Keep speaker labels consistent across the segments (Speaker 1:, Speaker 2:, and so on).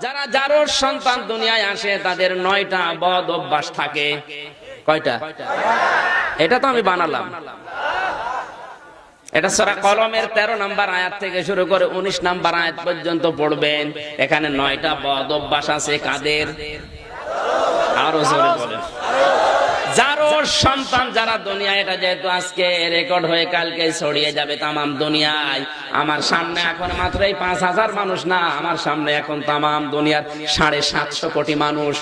Speaker 1: যারা যারোর সন্তান দুনিয়ায় আসে তাদের 9টা বদ অভ্যাস থাকে। কয়টা? এটা তো আমি বানালাম। এটা সূরা কলমের 13 নম্বর আয়াত থেকে শুরু করে 19 নম্বর আয়াত পর্যন্ত পড়বেন। এখানে 9টা বদ অভ্যাস আছে। কাদের? আরো জোরে বলেন। যারোর সন্তান যারা দুনিয়ায়, এটা যেহেতু আজকে রেকর্ড হয়ে কালকে ছড়িয়ে যাবে তামাম দুনিয়ায়। আমার সামনে এখন মাত্র এই 5,000 মানুষ না, আমার সামনে এখন তামাম দুনিয়ার 750 কোটি মানুষ।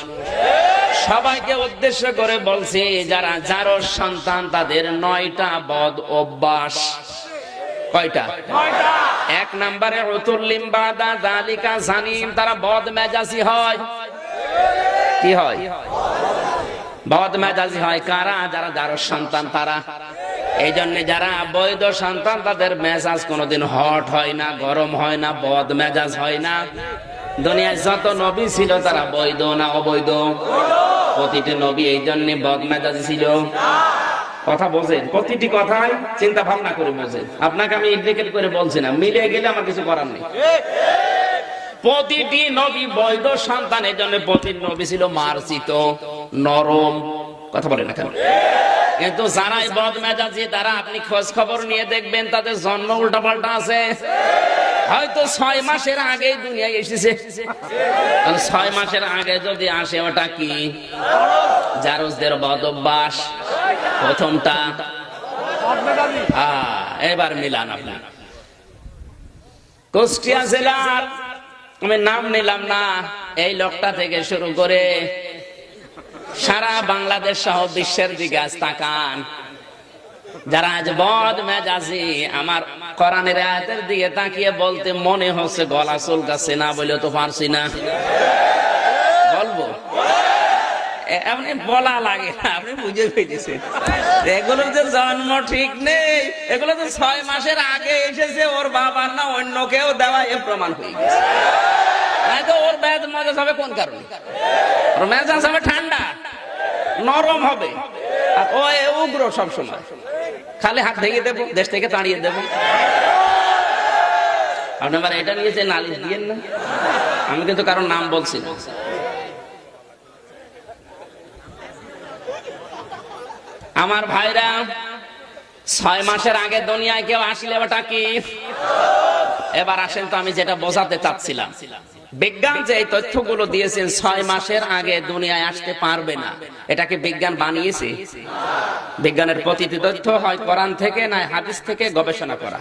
Speaker 1: সবাইকে উদ্দেশ্য করে বলছি, যারা যারোর সন্তান তাদের 9টা বদ অভ্যাস। কয়টা? 1 নম্বরে উতুল্লিম বাদা যালিকা জানিম, তারা বদ মেজাজি হয়। কি হয়? বদ মেজাজি হয়। কারা? যারা যারোর সন্তান তারা। এই জন্য যারা বৈধ সন্তান তাদের মেজাজ কোনোদিন হট হয় না, গরম হয় না, বদ মেজাজ হয় না। দুনিয়ায় যত নবী ছিল তারা বৈধ না অবৈধ? প্রতিটি নবী এই জন্য বদ মেজাজি ছিল। কথা বোঝেন? প্রতিটি কথাই চিন্তা ভাবনা করে বোঝেন। আপনাকে আমি ইন্ডিকেট করে বলছি না, মিলে গেলে আমার কিছু করার নেই। প্রতিটি নবী বৈধ সন্তান, এই জন্য প্রতিটি নবী ছিল মার্জিত, নরম। কথা বলেন না কেন? কিন্তু যারাই বদ মেজাজি তারা, আপনি খোঁজ খবর নিয়ে দেখবেন তাদের জন্ম উল্টাপাল্টা আছে। হয়তো 6 মাসের আগে দুনিয়ায় এসেছে। 6 মাসের আগে যদি আসে, ওটা কি? জারজদের বদ অভ্যাস। প্রথমটা এবার মিলান। আপনি কুষ্টিয়া জেলার, আমি নাম নিলাম না, এই লোকটা থেকে শুরু করে সারা বাংলাদেশ সহ বিশ্বের দিকে আজ তাকান। যারা আজ বদ মেজাজি, আমার কোরআনের আয়াতের দিকে তাকিয়ে বলতে মনে হচ্ছে গলা চুলকাচ্ছে, না বলেও তো পারছি না। বলবো এমনি বলা লাগে না, আপনি বুঝে ফেলেছেন। এগুলোর যে জন্ম ঠিক নেই, এগুলো তো 6 মাসের আগে এসেছে, ওর বাবার না অন্য কেউ দেওয়া, এ প্রমাণ হয়ে গেছে। ওর মেজাজ হবে কোন কারণে? ওর মেজাজ হবে ঠান্ডা, নরম হবে, আর ও উগ্র সবসময়। খালি হাত ভেঙে দেবো, দেশ থেকে তাড়িয়ে দেবো। আপনি আবার এটা নিয়ে যে নালিশ দিয়েন না। আমি কিন্তু কারোর নাম বলছি না। আমার ভাইরা, 6 মাসের আগে দুনিয়ায় কেউ আসলে ওটা কি? এবার আসেন তো, আমি যেটা বোঝাতে চাচ্ছিলাম, বিজ্ঞান যে এই তথ্যগুলো দিয়েছেন 6 মাসের আগে দুনিয়ায় আসতে পারবে না, এটা কি বিজ্ঞান বানিয়েছে? বিজ্ঞানের প্রতিটি তথ্য হয় কোরআন থেকে না হাদিস থেকে গবেষণা করা।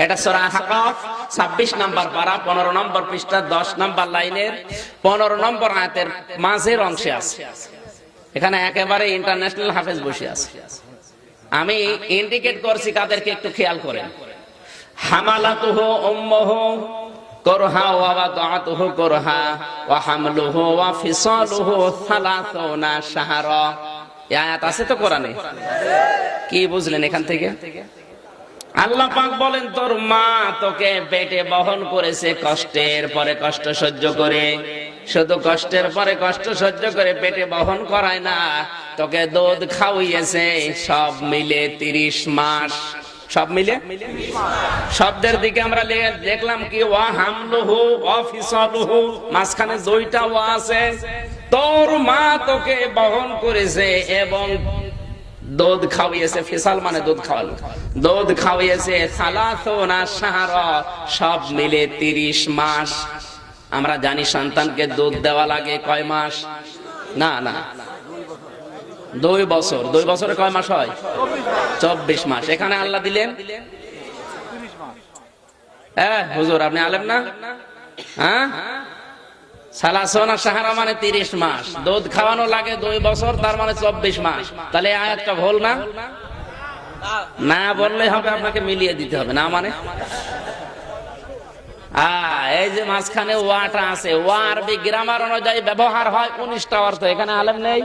Speaker 1: এটা সূরা আহকাফ 26 নম্বর পারা 15 নম্বর পৃষ্ঠা 10 নম্বর লাইনের 15 নম্বর আয়াতের মাঝের অংশে আছে। এখানে একেবারে ইন্টারন্যাশনাল হাফেজ বসে আছে। আমি ইন্ডিকেট করছি কাদেরকে, একটু খেয়াল করেন। হামালাতুহু উম্মুহু করহা ওয়া ওয়াদাতুহু করহা ওয়া হামলুহু ওয়া ফিসালুহু 30 শাহরা। এই আয়াত আছে তো কোরআনে। কি বুঝলেন এখান থেকে? আল্লাহ পাক বলেন, তোর মা তোকে পেটে বহন করেছে কষ্টের পরে কষ্ট সহ্য করে। শুধু কষ্টের পরে কষ্ট সহ্য করে পেটে বহন করায় না, তোকে দুধ খাওয়িয়েছে। সব মিলে 30 মাস। সব মিলে শব্দের দিকে আমরা দেখলাম কি? ওয়া হামলুহু ওয়া ফিসালুহু, মাঝখানে 2টা ওয়া আছে। তোর মা তোকে বহন করেছে এবং দুধ খাওয়িয়েছে। ফিসাল মানে দুধ খাওয়ালো, দুধ খাওয়িয়েছে। 30 শাহরা, সব মিলে 30 মাস। আমরা জানি সন্তানকে দুধ দেওয়া লাগে কয় মাস? না না, 2 বছর। 2 বছরে কয় মাস হয়? 24 মাস। এখানে আল্লাহ দিলেন হুজুর, আপনি আলেম না? হ্যাঁ, 30 শাহরা মানে 30 মাস। দুধ খাওয়ানো লাগে 2 বছর, তার মানে 24 মাস। তাহলে আয়াতটা ভুল না? না বললে হবে, আপনাকে মিলিয়ে দিতে হবে। না মানে এই যে মাঝখানে ওয়াটা আছে, ওয়া আরবি গ্রামার অনুযায়ী ব্যবহার হয় 19টা অর্থ। এখানে আলেম নেই,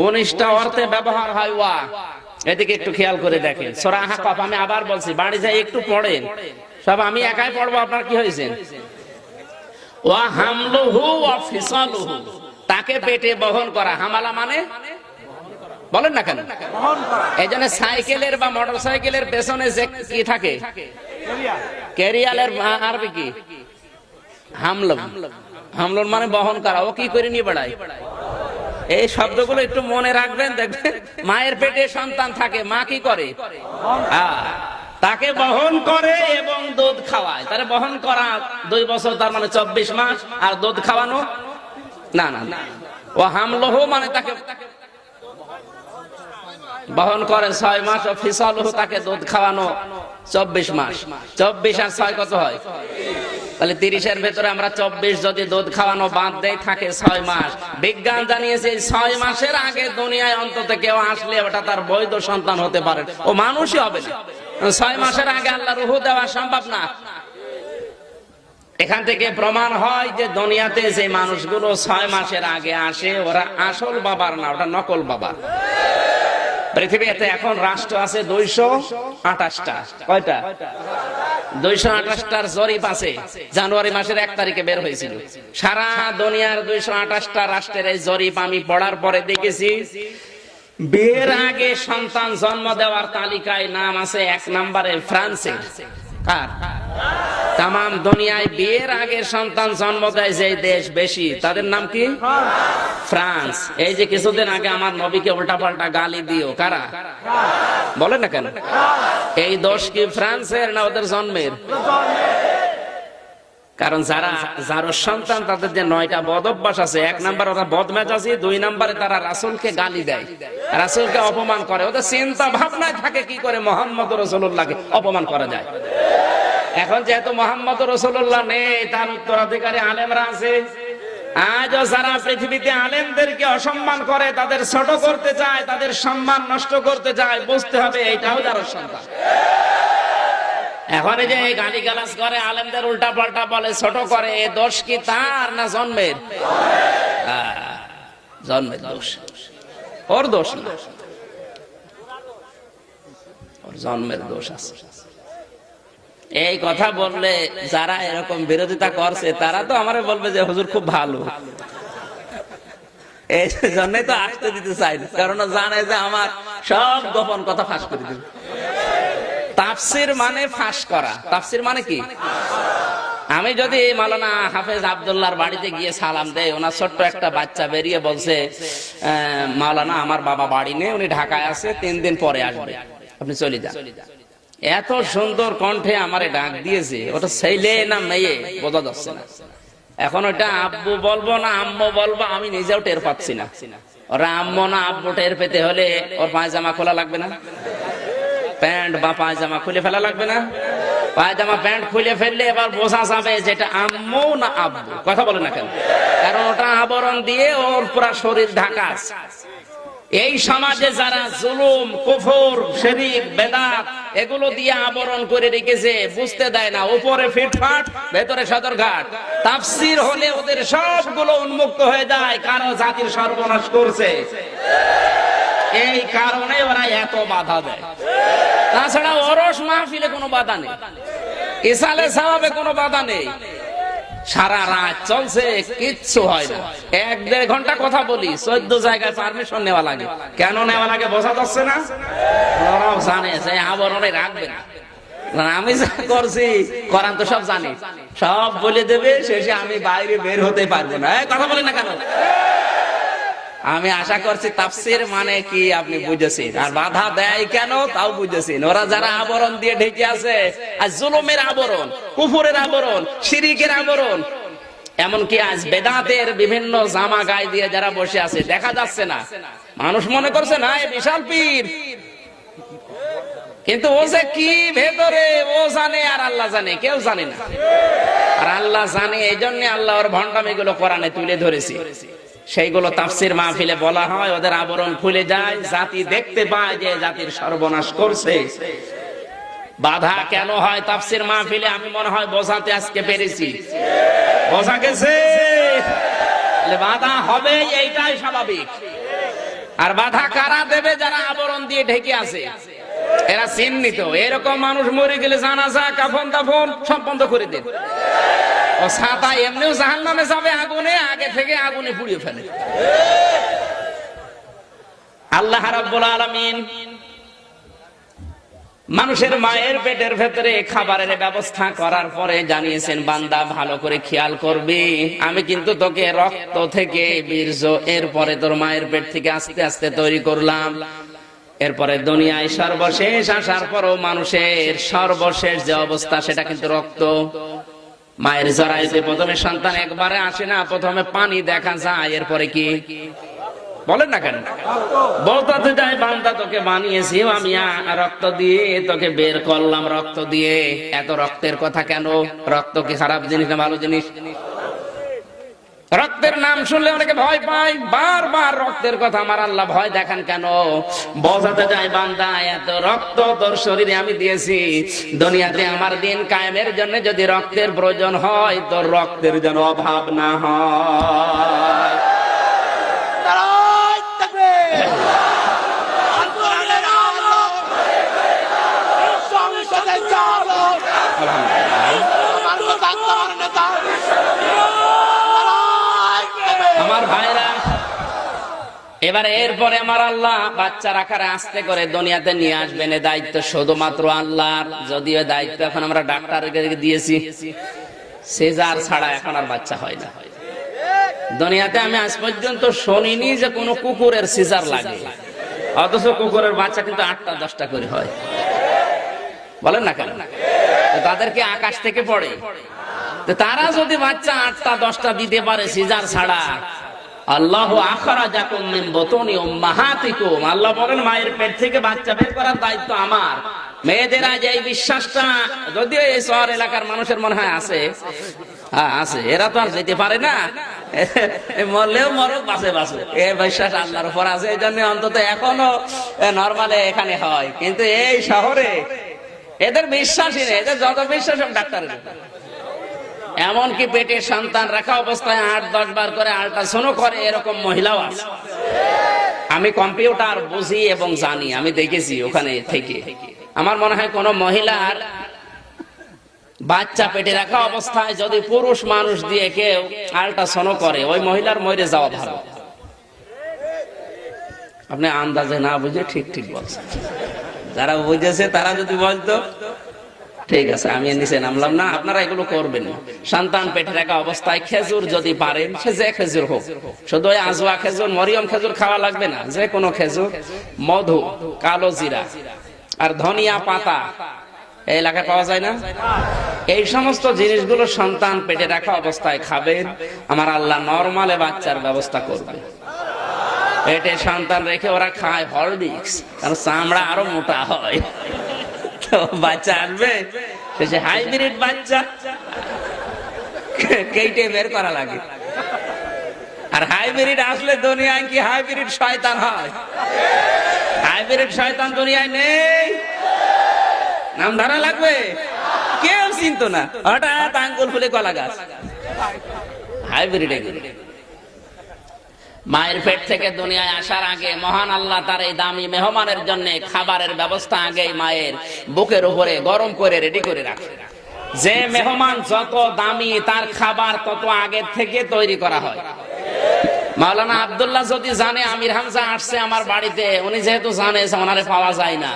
Speaker 1: 19টা অর্থে ব্যবহার হয় ওয়া। এদিকে একটু খেয়াল করে দেখেন। সূরা আহকাফ, আমি আবার বলছি, বাড়ি যাই একটু পড়েন। সব আমি একাই পড়বো, আপনার কি হয়েছে? ওয়া হামলুহু ওয়া ফিসালুহু, তাকে পেটে বহন করা। হামালা মানে বলেন না কেন? এই জন্য সাইকেলের বা মোটর সাইকেলের পেছনে যে কি থাকে, ক্যারিয়ালের আরবি কি? হামলুম। হামলুন মানে বহন করা। ও কি করে নিয়ে বেড়ায়? এই শব্দগুলো একটু মনে রাখবেন, দেখবেন মায়ের পেটে সন্তান থাকে, মা কি করে? তাকে বহন করে এবং দুধ খাওয়ায়। তারে বহন করা 2 বছর, তার মানে 24 মাস। আর দুধ খাওয়ানো না না না, ও হামলহ মানে তাকে বহন করে 6 মাস। ও ফিসলহ, তাকে দুধ খাওয়ানো 24 মাস। 24 আর 6 কত হয়? তাহলে 30-এর ভেতরে আমরা 24 যদি দুধ খাওয়ানো বাদ দেই, থাকে 6 মাস। বিজ্ঞান জানিয়েছে 6 মাসের আগে দুনিয়ায় অন্তত কেউ আসলে ওটা তার বৈধ সন্তান হতে পারে, ও মানুষই হবে না। 6 মাসের আগে আল্লাহ রূহ দেওয়া সম্ভব না। এখান থেকে প্রমাণ হয় যে দুনিয়াতে যে মানুষগুলো 6 মাসের আগে আসে, ওরা আসল বাবার না, ওটা নকল বাবা। পৃথিবীতে এখন রাষ্ট্র আছে 228টা। কয়টা? 228টার জরিপ আছে। জানুয়ারি মাসের 1 তারিখে বের হয়েছিল। সারা দুনিয়ার 228টা রাষ্ট্রের এই জরিপ আমি পড়ার পরে দেখেছি, বিয়ের আগে সন্তান জন্ম দেওয়ার তালিকায় নাম আছে 1 নম্বরে ফ্রান্সের। কার? তাম দুনিয়ায় বিয়ের আগে সন্তান জন্ম দেয় যে দেশ বেশি, তাদের নাম কি? ফ্রান্স। এই যে কিছুদিন আগে আমার নবীকে উল্টাপাল্টা গালি দিও, কারা? বলেন না কেন? এই দোষ কি ফ্রান্সের না ওদের জন্মের? কারণ যার সন্তান, তাদের যে 9টা বদ অভ্যাস আছে। 1 নাম্বার ওরা বদমেজাজি, 2 নম্বরে তারা রাসূলকে গালি দেয়, রাসূলকে অপমান করে। ওদের চিন্তা ভাবনায় থাকে কি করে মুহাম্মদ রাসূলুল্লাহকে অপমান করা যায়। এখন যেহেতু মুহাম্মদ রাসূলুল্লাহ নেই, তার উত্তরাধিকারী আলেমরা আছে। আজও যারা পৃথিবীতে আলেমদেরকে অসম্মান করে, তাদের ছোট করতে চায়, তাদের সম্মান নষ্ট করতে চায়, বুঝতে হবে এটাও যার সন্তান। এখন যে গালিগালাজ করে, আলেমদের উল্টা পাল্টা বলে, ছোট করে, এ দোষ কি তার না জন্মের? জন্মের দোষ, ওর দোষ না, ওর জন্মের দোষ আছে। এই কথা বললে যারা এরকম বিরোধিতা করছে, তারা তো আমারে বলবে যে হুজুর খুব ভালো। এই জন্যই তো আসতে দিতে চাই না, কারণ জানে যে আমার সব গোপন কথা ফাঁস করে দিবে। তাফসির মানে ফাঁস করা। তাফসির মানে কি? আমি যদি মাওলানা হাফেজ আব্দুল্লাহর বাড়িতে গিয়ে সালাম দেই, ওনার ছোট্ট একটা বাচ্চা বেরিয়ে বলছে, মাওলানা আমার বাবা বাড়ি নেই, উনি ঢাকায় আছে, 3 দিন পরে আসবে, আপনি চলে যান। এত সুন্দর কণ্ঠে আমারে ডাক দিয়েছে, ওটা ছেলে না মেয়ে বোঝা যাচ্ছে না। এখন ওটা আব্বু বলবো না আম্মু বলবো, আমি নিজেও টের পাচ্ছি না। ওরা আম্মু না আব্বু টের পেতে হলে ওর পায়জামা খোলা লাগবে না? প্যান্ট বা পায়জামা খুলে ফেলা লাগবে না? পায়জামা প্যান্ট খুলে ফেললে এবার বোঝা যাবে যেটা আম্মু না আব্বু। কথা বলে না কেন? কারণ ওটা আবরণ দিয়ে ওর পুরা শরীর ঢাকা। এই সমাজে যারা জুলুম, কুফর, শিরক, বেদাত এগুলো দিয়ে আবরণ করে রেখেছে, বুঝতে দেয় না, উপরে ফিটফাট, ভেতরে সদরঘাট। তাফসীর হলে ওদের সবগুলো উন্মুক্ত হয়ে যায়, কারণ জাতির সর্বনাশ করছে। এই কারণে ওরা এত বাধা দেয়। তাছাড়া ওরস মাহফিলে কোনো বাধা নেই, ইসালে সাওয়াবে কোনো বাধা নেই। সারা রাত চলছে, কিচ্ছু হয় না। 1-1.5 ঘন্টা কথা বলি, 14 জায়গায় পারমিশন নেওয়া লাগে। কেন নেওয়া লাগে বোঝা যাচ্ছে না? ওরাও জানে যে আবরণে রাখবে না। আমি যা করছি, কোরআন তো সব জানি, সব বলে দেবে, শেষে আমি বাইরে বের হতে পারবো না। কথা বলি না কেন? আমি আশা করছি তাফসীর মানে কি আপনি বুঝেছেন, আর বাধা দেয় কেন তাও বুঝেছেন। ওরা যারা আবরণ দিয়ে ঢেকে আছে, আর জুলুমের আবরণ, কুফরের আবরণ, শিরকের আবরণ, এমনকি আজ বেদাতের বিভিন্ন জামা গায়ে দিয়ে যারা বসে আছে, দেখা যাচ্ছে না। মানুষ মনে করছে না এ বিশাল পীর, কিন্তু ও যে কি ভেতরে ও জানে, আর আল্লাহ জানে, কেউ জানে না। আর আল্লাহ জানে, এই জন্য আল্লাহ ওর ভণ্ডামিগুলো কোরআনে তুলে ধরেছে। সেইগুলো তাফসীর মাহফিলে বলা হয়, ওদের আবরণ খুলে যায়, জাতি দেখতে পায় যে জাতির সর্বনাশ করছে। বাধা কেন হয় তাফসীর মাহফিলে? আমি মনে হয় বোঝাতে আজকে পেরেছি। বোঝা গেছে? বাধা হবে, এইটাই স্বাভাবিক। আর বাধা কারা দেবে? যারা আবরণ দিয়ে ঢেকে আছে, এরা চিহ্নিত। এরকম মানুষ মরে গেলে জানাজা, কাফন দাফন সব বন্ধ করে দেন। ও ছাতা এমনিও জাহান্নামে যাবে আগুনে, আগে থেকে আগুনে পুড়িয়ে ফেলে। আল্লাহ রাব্বুল আলামিন মানুষের মায়ের পেটের ভেতরে খাবারের ব্যবস্থা করার পরে জানিয়েছেন, বান্দা ভালো করে খেয়াল করবি, আমি কিন্তু তোকে রক্ত থেকে বীর্য, এরপরে তোর মায়ের পেট থেকে আস্তে আস্তে তৈরি করলাম। এরপরে দুনিয়ায় সর্বশেষ আসার পরও মানুষের সর্বশেষ যে অবস্থা সেটা কিন্তু রক্ত। মায়ের জরায়ুতে প্রথমে সন্তান একবারে আসে না, প্রথমে পানি দেখা যায়, এরপরে কি বলেন না কেন? বলতে যায় বান্দা তোকে বানিয়েছি আমি রক্ত দিয়ে, তোকে বের করলাম রক্ত দিয়ে। এত রক্তের কথা কেন? রক্ত কি খারাপ জিনিস না ভালো জিনিস? রক্তের নাম শুনলে অনেকে ভয় পায়, বারবার রক্তের কথা আমার আল্লাহ ভয় দেখান কেন? বোঝাতে যায় বান্দা এত রক্ত তোর শরীরে আমি দিয়েছি, দুনিয়াতে আমার দিন কায়েমের জন্য যদি রক্তের প্রয়োজন হয়, তোর রক্তের যেন অভাব না হয়। আমার ভাইরা, এবারে এরপরে আমার আল্লাহ বাচ্চার আকারে আস্তে করে দুনিয়াতে নিয়ে আসবেন, এ দায়িত্ব শুধুমাত্র আল্লাহর। যদিও দায়িত্ব এখন আমরা ডাক্তারকে দিয়েছি, সিজার ছাড়া এখন আর বাচ্চা হয় না। দুনিয়াতে আমি আজ পর্যন্ত শুনিনি যে কোনো কুকুরের সিজার লাগে, অথচ কুকুরের বাচ্চা কিন্তু 8টা 10টা করে হয়। বলেন না কেন? তাদেরকে আকাশ থেকে পড়ে, তারা যদি বাচ্চা 8টা 10টা দিতে পারে সিজার ছাড়া, আল্লাহু আখরাজাকুম মিন বুতুনি উম্মাহাতিকুম, আল্লাহ বলেন মায়ের পেট থেকে বাচ্চা বের করার দায়িত্ব আমার। মেয়েদেরা যে এই বিশ্বাসটা, যদিও এই শহর এলাকার মানুষের মনে হয় আছে, হ্যাঁ আছে, এরা তো আর যেতে পারে না, মরলেও মরক বাঁচে বাঁচে, এই বিশ্বাস আল্লাহর উপর আছে। এই জন্য অন্তত এখনো নরমালে এখানে হয়, কিন্তু এই শহরে এদের বিশ্বাসই নেই, এদের যত বিশ্বাস সব ডাক্তারের। এমনকি পেটে সন্তান রাখা অবস্থায় 8-10 বার করে আল্ট্রাসাউন্ড করে, এরকম মহিলাও আছে। আমি কম্পিউটার বুঝি এবং জানি, আমি দেখেছি ওখানে থেকে। আমার মনে হয় কোন মহিলার বাচ্চা পেটে রাখা অবস্থায় যদি পুরুষ মানুষ দিয়ে কেউ আল্ট্রাসাউন্ড করে, ওই মহিলার মরে যাওয়া ভালো। আপনি আন্দাজে না বুঝে ঠিক ঠিক বলছেন, যারা বুঝেছে তারা যদি বলতো ঠিক আছে, আমি নিচে নামলাম না, আপনারা এগুলো করবেন না। সন্তান পেটে রাখা অবস্থায় খেজুর যদি পারেন, সে যে খেজুর হোক, শুধু আজওয়া খেজুর, মরিয়ম খেজুর খাওয়া লাগবে না, যে কোনো খেজুর, মধু, কালো জিরা আর ধনিয়া পাতা এই এলাকায় পাওয়া যায় না, এই সমস্ত জিনিসগুলো সন্তান পেটে রাখা অবস্থায় খাবেন। আমার আল্লাহ নরমালে বাচ্চার ব্যবস্থা করবে। পেটে সন্তান রেখে ওরা খায় হরলিক্স, কারণ চামড়া আরো মোটা হয়, বাচ্চা আসবে সে হাইব্রিড বাচ্চা কেটে বের করা লাগে। আর হাইব্রিড আসলে দুনিয়ায় কি হাইব্রিড শয়তান হয়? হাইব্রিড শয়তান দুনিয়ায় নেই, নাম ধরা লাগবে, কেউ চিনত না, হঠাৎ আঙ্গুল ফুলে কলা গাছ, হাইব্রিড। মায়ের পেট থেকে দুনিয়ায় আসার আগে মহান আল্লাহ তার এই দামি মেহমানের জন্য খাবারের ব্যবস্থা আগেই মায়ের বুকের উপরে গরম করে রেডি করে রাখে। যে মেহমান যত দামি, তার খাবার তত আগে থেকে তৈরি করা হয়। মাওলানা আব্দুল্লাহ যদি জানে আমির হামজা আসছে আমার বাড়িতে, উনি যেহেতু জানে ওনারে পাওয়া যায় না,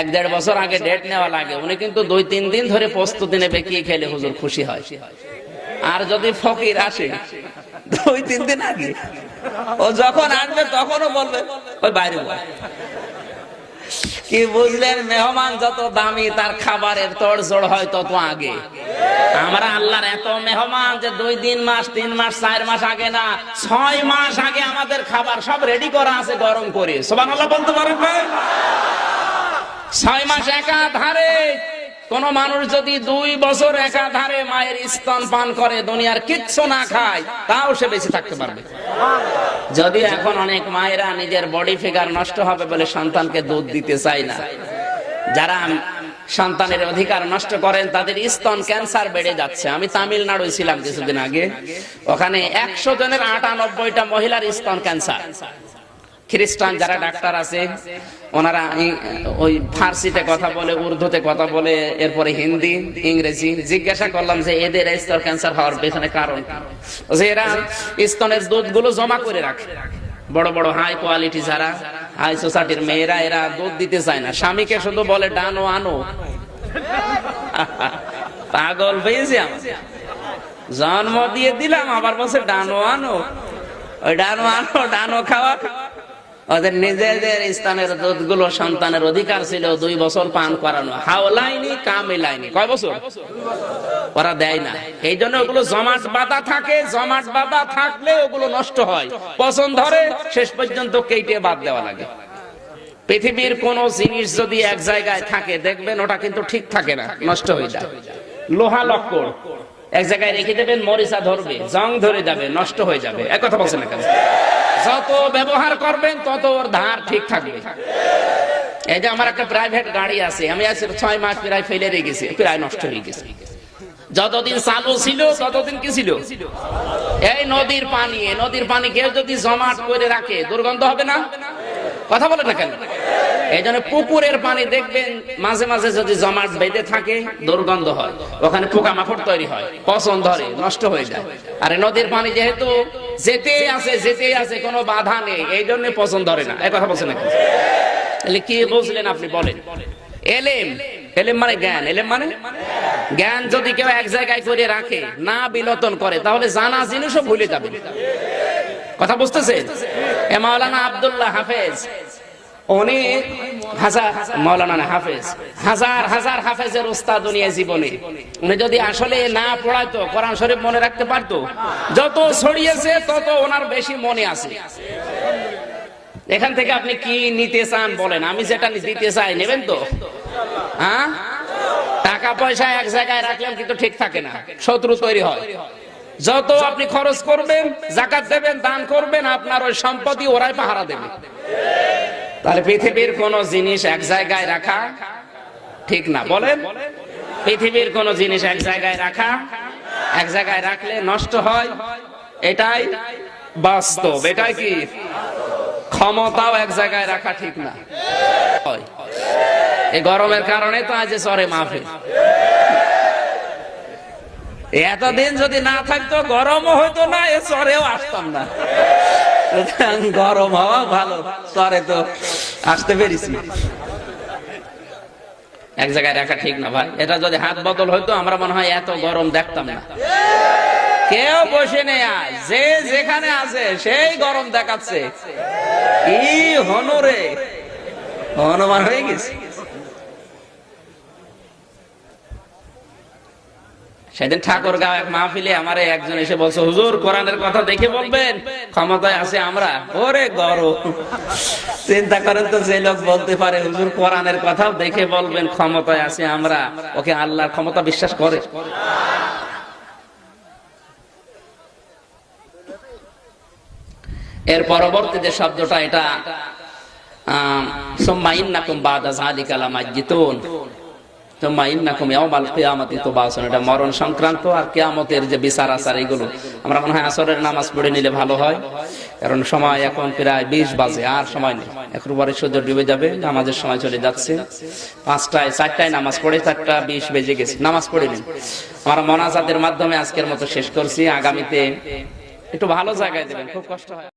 Speaker 1: 1-1.5 বছর আগে ডেট নেওয়া লাগে, উনি কিন্তু 2-3 দিন ধরে প্রস্তুতি নেবে কি খেলে হুজুর খুশি হয়। আর যদি ফকির আসে 2-3 দিন আগে, ও যখন আসবে তখনও বলবে ওই বাইরে কি বুঝলেন? মেহমান যত দামি, তার খাবারের তোড়জোড় হয় তত আগে। আমরা আল্লাহর এত মেহমান যে 2 মাস 3 মাস 4 মাস আগে না, 6 মাস আগে আমাদের খাবার সব রেডি করা আছে গরম করে। সুবহানাল্লাহ বলতে পারেন ভাই? 6 মাস একাধারে কোন মানুষ যদি 2 বছর একাধারে মায়ের স্তন পান করে, দুনিয়ার কিচ্ছু না খায়, তাও সে বেঁচে থাকতে পারবে। যদি এখন অনেক মায়েরা নিজের বডি ফিগার নষ্ট হবে বলে সন্তানকে দুধ দিতে চায় না, যারা সন্তানের অধিকার নষ্ট করেন তাদের স্তন ক্যান্সার বেড়ে যাচ্ছে। আমি তামিলনাড়ু ছিলাম কিছুদিন আগে, ওখানে 100 জনের 98টা মহিলার স্তন ক্যান্সার। খ্রিস্টান যারা ডাক্তার আছে ওনারা ওই ফার্সিতে কথা বলে, উর্দুতে কথা বলে, এরপরে হিন্দি, ইংরেজি। জিজ্ঞাসা করলাম যে এদের স্তন ক্যান্সার হওয়ার পেছনে কারণ, যে এরা স্তনের দুধগুলো জমা করে রাখে, বড় বড় হাই কোয়ালিটি যারা হাই সোসাইটির মেয়েরা এরা দুধ দিতে চায় না, স্বামীকে শুধু বলে ডানো আনো। পাগল পেয়েছি আমি, জন্ম দিয়ে দিলাম আবার বলছে ডানো আনো। ওই ডানো আনো, ডানো খাওয়া। ওদের নিজেদের স্থানের দুধগুলো সন্তানের অধিকার ছিল 2 বছর পান করানো, হাওলাইনি কামিলাইনি। কয় বছর? ওরা দেয় না। এই জন্য ওগুলো জমাট বাঁধা থাকে, জমাট বাঁধা থাকলে ওগুলো নষ্ট হয়, পছন্দ ধরে, শেষ পর্যন্ত কেটে বাদ দেওয়া লাগে। পৃথিবীর কোন জিনিস যদি এক জায়গায় থাকে দেখবেন ওটা কিন্তু ঠিক থাকে না, নষ্ট হয়ে যায়। লোহা লক্কর এক জায়গায় রেখে দেবেন, মরিচা ধরবে, জং ধরে যাবে, নষ্ট হয়ে যাবে। এক কথা বলছেন না কেন? যত ব্যবহার করবেন তত ওর ধার ঠিক থাকবে। এই যে আমার একটা প্রাইভেট গাড়ি আছে, আমি আজ 6 মাস প্রায় ফেলে রেখেছি, প্রায় নষ্ট হয়ে গেছে। যতদিন চালু ছিল ততদিন কি ছিল? এই নদীর পানি, নদীর পানি কেউ যদি জমাট করে রাখে দুর্গন্ধ হবে না? কথা বলে না কেন? এই জন্য পুকুরের পানি দেখবেন মাঝে মাঝে যদি জমাট বেঁধে থাকে দুর্গন্ধ হয়, ওখানে পোকামাকড় তৈরি হয়, পচন ধরে, নষ্ট হয়ে যায়। আর নদীর পানি যেহেতু যেতে আছে, কোনো বাধা নেই, এই জন্য পচন ধরে না। এই কথা বলছেন না? তাহলে কি বুঝলেন আপনি বলেন? এলেম, এলেম মানে জ্ঞান। এলেম মানে জ্ঞান যদি কেউ এক জায়গায় করে রাখে, না বিলোপন করে, তাহলে জানা জিনিসও ভুলে যাবে। কথা বুঝতেছে? মাওলানা আব্দুল্লাহ হাফেজ, উনি মাওলানা হাফেজ হাজার হাজার হাফেজের উস্তাদ দুনিয়া জীবনে। উনি যদি আসলে না পড়াইতো, কোরআন শরীফ মনে রাখতে পারতো, যত ছড়িয়েছে তত ওনার বেশি মনে আছে। এখান থেকে আপনি কি নিতে চান বলেন? আমি যেটা দিতে চাই নেবেন তো? হ্যাঁ, টাকা পয়সা এক জায়গায় রাখলেন কিন্তু ঠিক থাকে না, শত্রু তৈরি হয়। যত আপনি খরচ করবেন, যাকাত দেবেন, দান করবেন, আপনার ওই সম্পত্তি ওরাই পাহারা দেবে। তাহলে পৃথিবীর কোন জিনিস এক জায়গায় রাখা ঠিক না, বলেন? পৃথিবীর কোন জিনিস এক জায়গায় রাখা, এক জায়গায় রাখলে নষ্ট হয়, এটাই বাস্তব। এটাই কি? ক্ষমতাও এক জায়গায় রাখা ঠিক না। এই গরমের কারণে তো আজ চরে মাহফিল। এতদিন যদি না থাকতো, গরমও হইতো না, এ চরেও আসতাম না। গরম হওয়া ভালো, চরে তো আসতে পেরেছি। এক জায়গায় রাখা ঠিক না ভাই। এটা যদি হাত বদল হইতো, আমরা মনে হয় এত গরম দেখতাম না। কেউ বসে নেই, যে যেখানে আছে সেই গরম দেখাচ্ছে। কি হনরে, হনুমান হয়ে গেছে। সেদিন ঠাকুরগাঁও এক মাহফিলে আমার একজন এসে বলছে, হুজুর কোরআনের কথা দেখে বলবেন, ক্ষমতায় আছে আমরা। ওরে গরম, চিন্তা করেন তো, যে লোক বলতে পারে হুজুর কোরআনের কথা দেখে বলবেন ক্ষমতায় আছে আমরা, ওকে আল্লাহর ক্ষমতা বিশ্বাস করে? এর পরবর্তী যে শব্দটা, এটা সুম্মা ইন্নাকুম বাদা যালিকা লামাইয়িতুন, সুম্মা ইন্নাকুম ইয়াওমাল কিয়ামাতি তুবাসুন। এটা মরণ সংক্রান্ত আর কিয়ামতের যে বিচার আচার, এগুলো আমরা মনে হয় আসরের নামাজ পড়ে নিলে ভালো হয়, কারণ সময় এখন প্রায় 20 বাজে, আর সময় নেই। এখন পরে সূর্য ডুবে যাবে, নামাজের সময় চলে যাচ্ছে। 4টায় নামাজ পড়ে 4:20 বেজে গেছে, নামাজ পড়ে নিন। আমরা মোনাজাতের মাধ্যমে আজকের মতো শেষ করছি। আগামীতে একটু ভালো জায়গায় দেবেন, খুব কষ্ট হয়।